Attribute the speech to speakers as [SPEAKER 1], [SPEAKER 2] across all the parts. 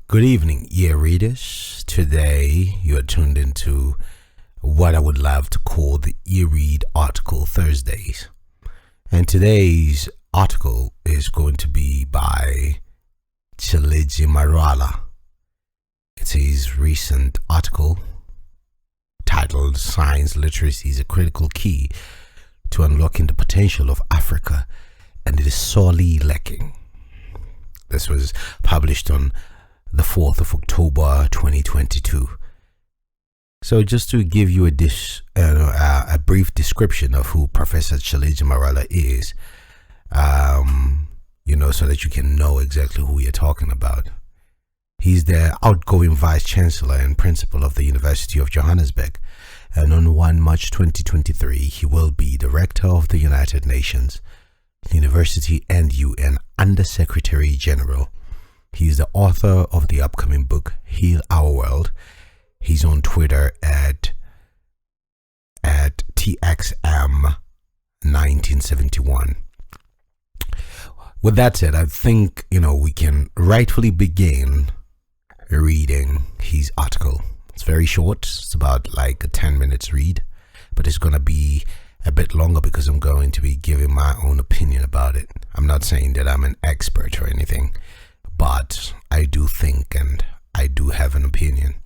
[SPEAKER 1] Good evening, ear readers. Today you are tuned into what I would love to call the EarRead Article Thursdays. And today's article is going to be by Tshilidzi Marwala. It's his recent article titled "Science Literacy is a Critical Key to Unlocking the Potential of Africa, and it is sorely lacking." This was published on the 4th of October 2022. So just to give you a brief description of who Professor Tshilidzi Marwala is, so that you can know exactly who you're talking about. He's the outgoing Vice Chancellor and Principal of the University of Johannesburg, and on 1 March 2023, he will be Director of the United Nations University and UN Under-Secretary General. He is the author of the upcoming book, Heal Our World. He's on Twitter at TXM1971. With that said, I think, we can rightfully begin reading his article. It's very short. It's about like a 10 minutes read, but it's going to be a bit longer because I'm going to be giving my own opinion about it. I'm not saying that I'm an expert or anything, but I do think and I do have an opinion.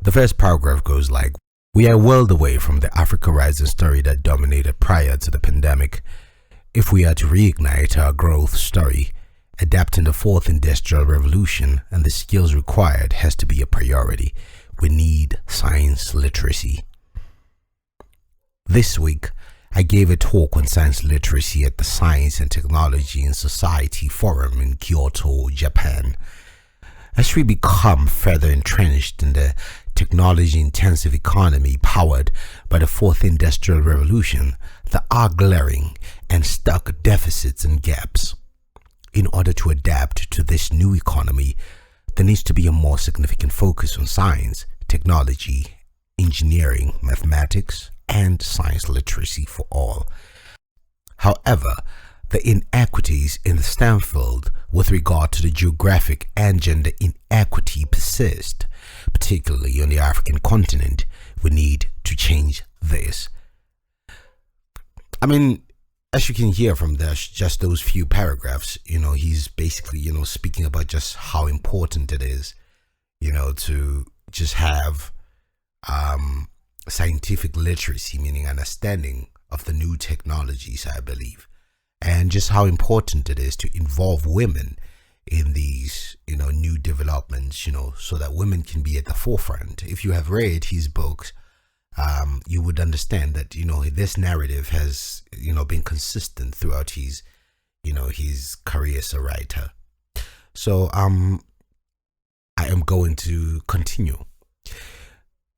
[SPEAKER 1] The first paragraph goes like, "We are well away from the Africa Rising story that dominated prior to the pandemic. If we are to reignite our growth story, adapting the fourth industrial revolution and the skills required has to be a priority. We need science literacy." This week, I gave a talk on science literacy at the Science and Technology and Society Forum in Kyoto, Japan. As we become further entrenched in the technology-intensive economy powered by the fourth industrial revolution, there are glaring and stark deficits and gaps. In order to adapt to this new economy, there needs to be a more significant focus on science, technology, engineering, mathematics, and science literacy for all. However, the inequities in the STEM field with regard to the geographic and gender inequity persist, particularly on the African continent. We need to change this. As you can hear from just those few paragraphs, he's basically, speaking about just how important it is, to just have scientific literacy, meaning understanding of the new technologies, I believe, and just how important it is to involve women in these, new developments, so that women can be at the forefront. If you have read his books, you would understand that, this narrative has, been consistent throughout his career as a writer. So, I am going to continue.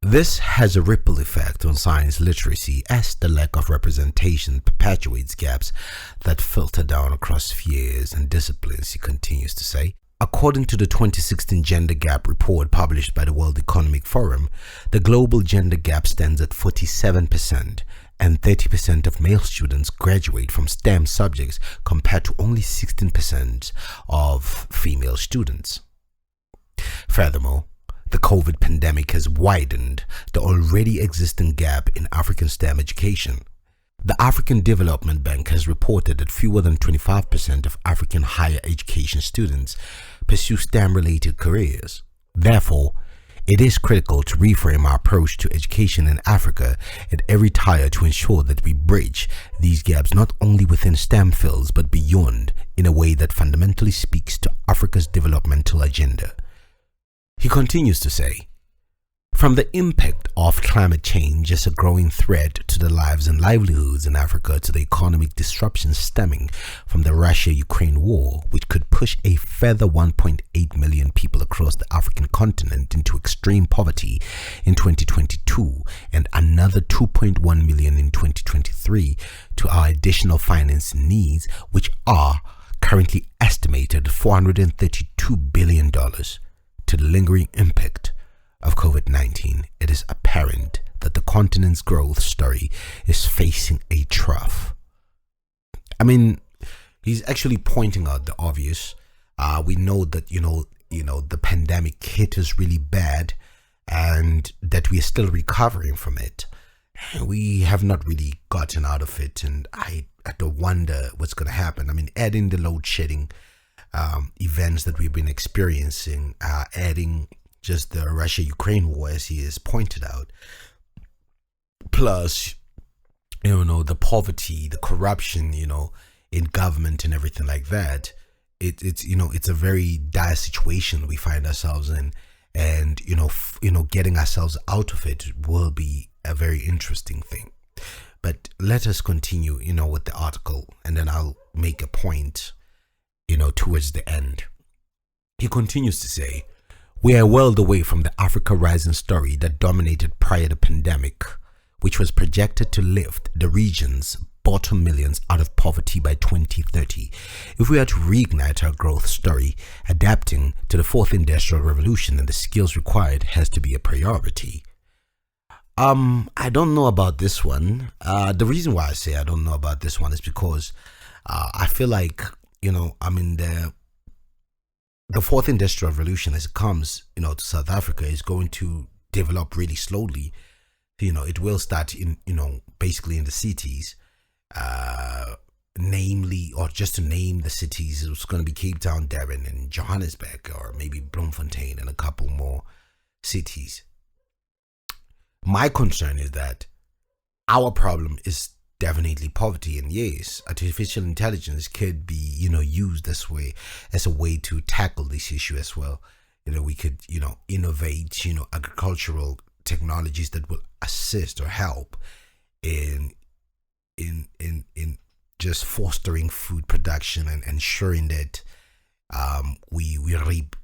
[SPEAKER 1] This has a ripple effect on science literacy as the lack of representation perpetuates gaps that filter down across spheres and disciplines, he continues to say. According to the 2016 Gender Gap Report published by the World Economic Forum, the global gender gap stands at 47%, and 30% of male students graduate from STEM subjects compared to only 16% of female students. Furthermore, the COVID pandemic has widened the already existing gap in African STEM education. The African Development Bank has reported that fewer than 25% of African higher education students pursue STEM-related careers. Therefore, it is critical to reframe our approach to education in Africa at every tier to ensure that we bridge these gaps not only within STEM fields but beyond in a way that fundamentally speaks to Africa's developmental agenda. He continues to say, "From the impact of climate change as a growing threat to the lives and livelihoods in Africa to the economic disruptions stemming from the Russia-Ukraine war, which could push a further 1.8 million people across the African continent into extreme poverty in 2022 and another 2.1 million in 2023, to our additional financing needs, which are currently estimated at $432 billion. To the lingering impact of COVID-19, it is apparent that the continent's growth story is facing a trough." He's actually pointing out the obvious. We know that, the pandemic hit us really bad, and that we are still recovering from it. We have not really gotten out of it, and I don't wonder what's going to happen. I mean, adding the load shedding events that we've been experiencing, adding just the Russia-Ukraine war, as he has pointed out, plus the poverty, the corruption, in government and everything like that. It's a very dire situation we find ourselves in, and getting ourselves out of it will be a very interesting thing. But let us continue with the article, and then I'll make a point towards the end. He continues to say, we are a world away from the Africa Rising story that dominated prior to the pandemic, which was projected to lift the region's bottom millions out of poverty by 2030. If we are to reignite our growth story, adapting to the fourth industrial revolution and the skills required has to be a priority. I don't know about this one. The reason why I say I don't know about this one is because I feel like, the fourth industrial revolution, as it comes, to South Africa, is going to develop really slowly. It will start in, basically in the cities, namely, or just to name the cities, it's going to be Cape Town, Durban, and Johannesburg, or maybe Bloemfontein and a couple more cities. My concern is that our problem is definitely poverty, and yes, artificial intelligence could be, used this way as a way to tackle this issue as well. We could, innovate, agricultural technologies that will assist or help in just fostering food production and ensuring that we reap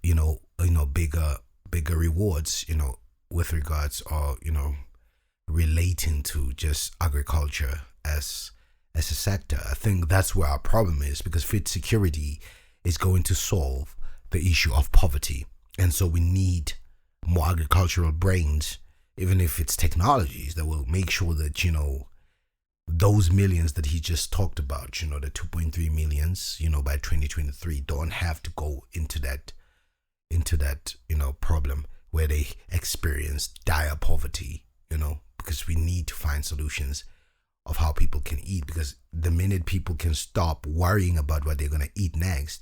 [SPEAKER 1] bigger rewards with regards, or relating to just agriculture as a sector. I think that's where our problem is, because food security is going to solve the issue of poverty, and so we need more agricultural brains, even if it's technologies that will make sure that those millions that he just talked about, the 2.3 millions, by 2023, don't have to go into that problem where they experience dire poverty, because we need to find solutions of how people can eat, because the minute people can stop worrying about what they're going to eat next,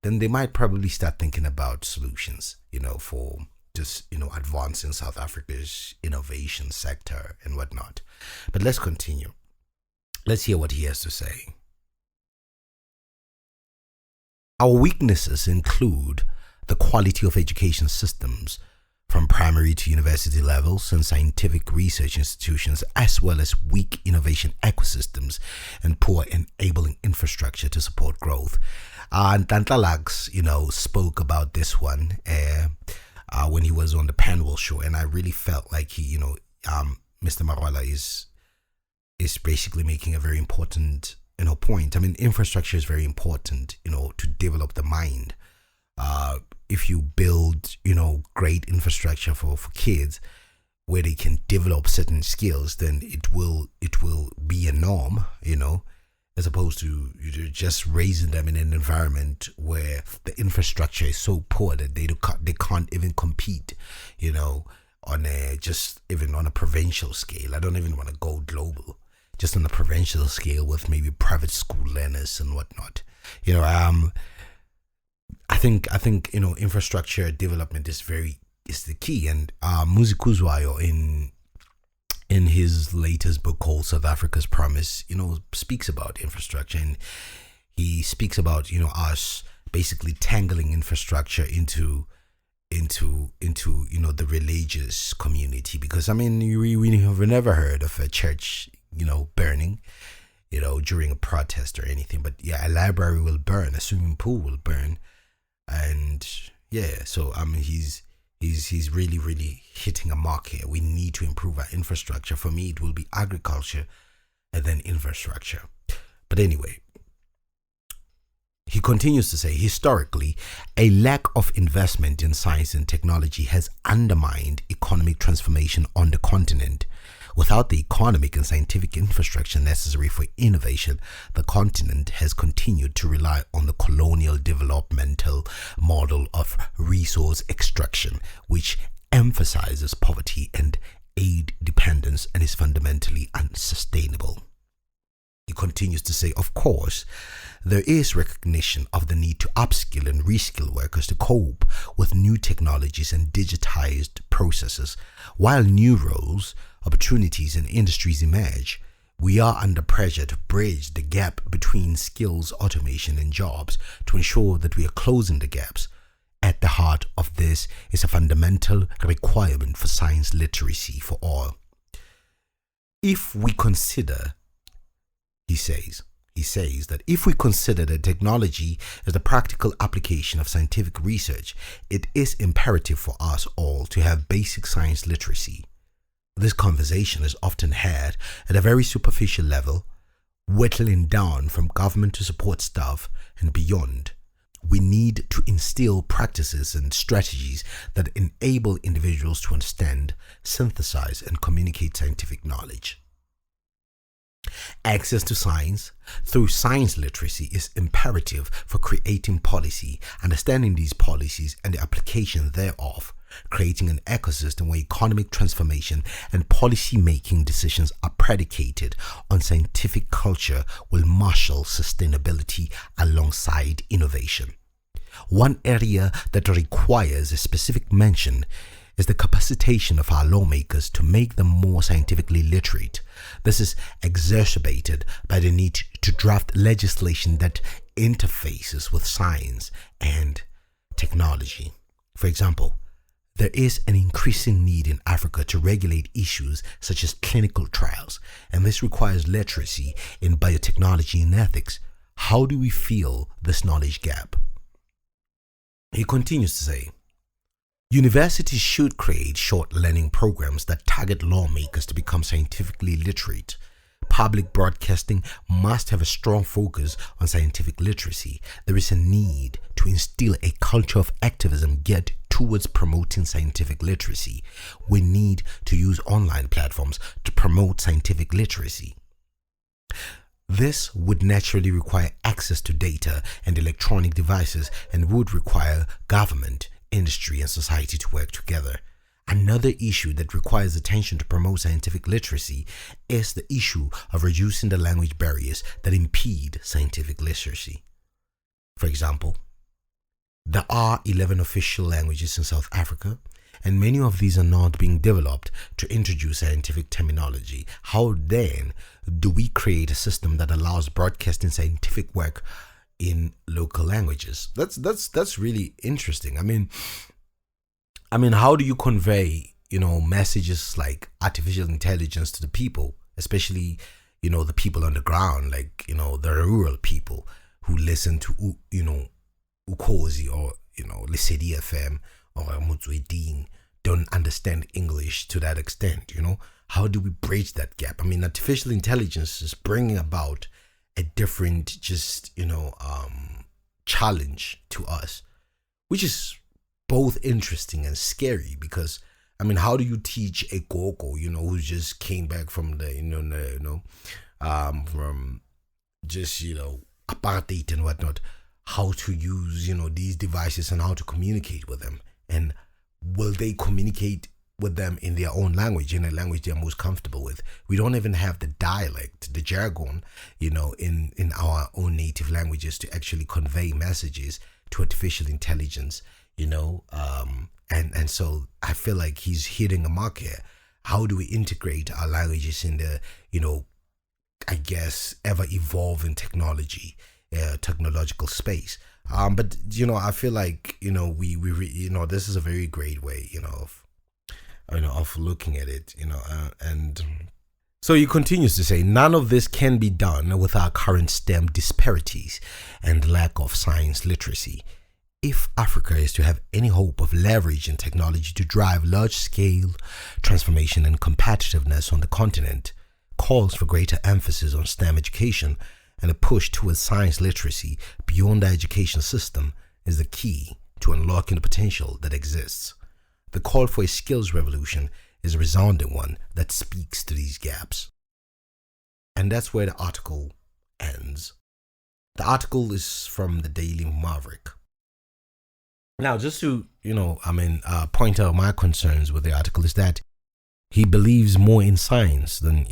[SPEAKER 1] then they might probably start thinking about solutions, for just, advancing South Africa's innovation sector and whatnot. But let's continue. Let's hear what he has to say. Our weaknesses include the quality of education systems from primary to university levels and scientific research institutions, as well as weak innovation ecosystems and poor enabling infrastructure to support growth. Ntantla-Lax, spoke about this one when he was on the Panwell show, and I really felt like he, Mr. Marwala is basically making a very important, point. I mean, infrastructure is very important, to develop the mind. If you build, great infrastructure for kids where they can develop certain skills, then it will be a norm, as opposed to just raising them in an environment where the infrastructure is so poor that they can't even compete, on a provincial scale. I don't even want to go global, just on a provincial scale with maybe private school learners and whatnot. I think infrastructure development is the key, and Muzikuzwayo in his latest book called South Africa's Promise, speaks about infrastructure, and he speaks about us basically tangling infrastructure into the religious community, because we have never heard of a church burning during a protest or anything, but a library will burn, a swimming pool will burn. And so he's really, really hitting a mark here. We need to improve our infrastructure. For me, it will be agriculture and then infrastructure. But anyway, he continues to say, historically, a lack of investment in science and technology has undermined economic transformation on the continent. Without the economic and scientific infrastructure necessary for innovation, the continent has continued to rely on the colonial developmental model of resource extraction, which emphasizes poverty and aid dependence and is fundamentally unsustainable. He continues to say, of course, there is recognition of the need to upskill and reskill workers to cope with new technologies and digitized processes. While new roles, opportunities, and industries emerge, we are under pressure to bridge the gap between skills, automation, and jobs to ensure that we are closing the gaps. At the heart of this is a fundamental requirement for science literacy for all. If we consider He says that if we consider that technology as the practical application of scientific research, it is imperative for us all to have basic science literacy. This conversation is often had at a very superficial level, whittling down from government to support staff and beyond. We need to instill practices and strategies that enable individuals to understand, synthesize, and communicate scientific knowledge. Access to science through science literacy is imperative for creating policy, understanding these policies and the application thereof, creating an ecosystem where economic transformation and policy-making decisions are predicated on scientific culture will marshal sustainability alongside innovation. One area that requires a specific mention is the capacitation of our lawmakers to make them more scientifically literate. This is exacerbated by the need to draft legislation that interfaces with science and technology. For example, there is an increasing need in Africa to regulate issues such as clinical trials, and this requires literacy in biotechnology and ethics. How do we fill this knowledge gap? He continues to say, universities should create short learning programs that target lawmakers to become scientifically literate. Public broadcasting must have a strong focus on scientific literacy. There is a need to instill a culture of activism geared towards promoting scientific literacy. We need to use online platforms to promote scientific literacy. This would naturally require access to data and electronic devices and would require government, industry, and society to work together. Another issue that requires attention to promote scientific literacy is the issue of reducing the language barriers that impede scientific literacy. For example, there are 11 official languages in South Africa, and many of these are not being developed to introduce scientific terminology. How then do we create a system that allows broadcasting scientific work in local languages? That's really interesting. I mean, how do you convey, messages like artificial intelligence to the people, especially, the people on the ground, like, the rural people who listen to, Ukhozi or, Lesedi FM or Motsweding, don't understand English to that extent, How do we bridge that gap? I mean, artificial intelligence is bringing about a different, challenge to us, which is both interesting and scary because, how do you teach a Gogo, who just came back from the, from just, apartheid and whatnot, how to use, these devices and how to communicate with them? And will they communicate with them in their own language, in a language they're most comfortable with? We don't even have the dialect, the jargon, in our own native languages to actually convey messages to artificial intelligence, and so I feel like he's hitting a mark here. How do we integrate our languages in the, I guess, ever evolving technological space? But I feel like we this is a very great way of looking at it, and so he continues to say, none of this can be done with our current STEM disparities and lack of science literacy. If Africa is to have any hope of leveraging technology to drive large-scale transformation and competitiveness on the continent, calls for greater emphasis on STEM education and a push towards science literacy beyond the education system is the key to unlocking the potential that exists. The call for a skills revolution is a resounding one that speaks to these gaps. And that's where the article ends. The article is from the Daily Maverick. Now, just to, point out my concerns with the article is that he believes more in science than,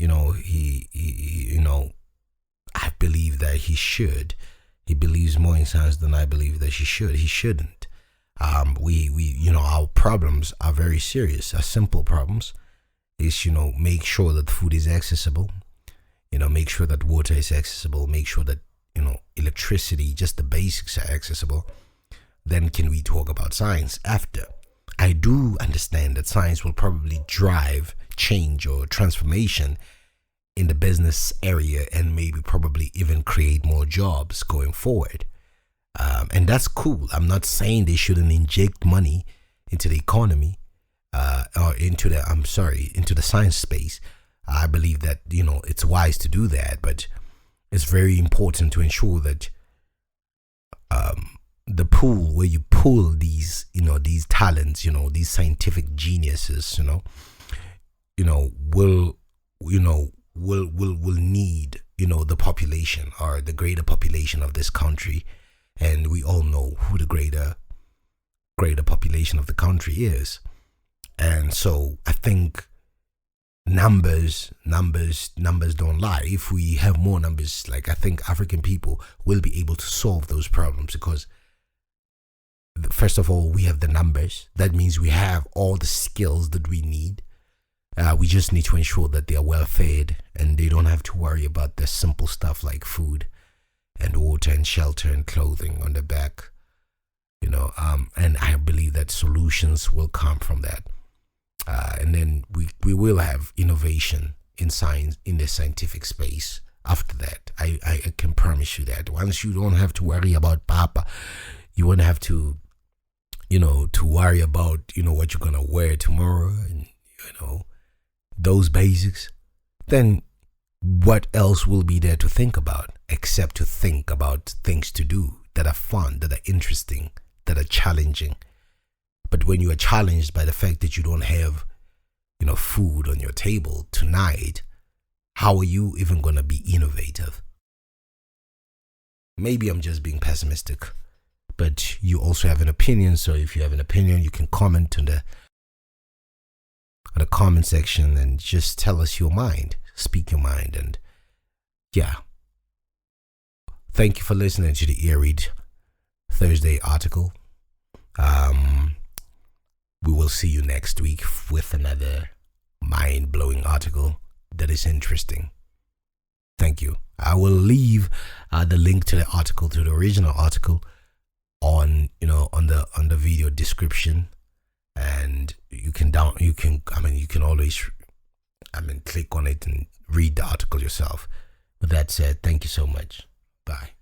[SPEAKER 1] I believe that he should. He believes more in science than I believe that he should. He shouldn't. Our problems are very serious. Our simple problems is, make sure that food is accessible, make sure that water is accessible, make sure that, electricity, just the basics are accessible. Then can we talk about science after? I do understand that science will probably drive change or transformation in the business area and maybe probably even create more jobs going forward. And that's cool. I'm not saying they shouldn't inject money into the economy or into the science space. I believe that, it's wise to do that, but it's very important to ensure that the pool where you pull these, these talents, these scientific geniuses, will need, the population or the greater population of this country. And we all know who the greater population of the country is. And so I think numbers don't lie. If we have more numbers, I think African people will be able to solve those problems because first of all, we have the numbers. That means we have all the skills that we need. We just need to ensure that they are well fed and they don't have to worry about the simple stuff like food and water and shelter and clothing on their back. And I believe that solutions will come from that. And then we will have innovation in science, in the scientific space after that. I can promise you that. Once you don't have to worry about Papa, you won't have to, to worry about, what you're going to wear tomorrow and, those basics. Then what else will be there to think about except to think about things to do that are fun, that are interesting, that are challenging? But when you are challenged by the fact that you don't have, food on your table tonight, how are you even going to be innovative? Maybe I'm just being pessimistic, but you also have an opinion. So if you have an opinion, you can comment on the comment section and just tell us your mind, speak your mind. And yeah, thank you for listening to the EarRead Thursday article. We will see you next week with another mind-blowing article that is interesting. Thank you. I will leave the link to the article, to the original article, on the video description, and you can always click on it and read the article yourself. With that said, thank you so much. Bye.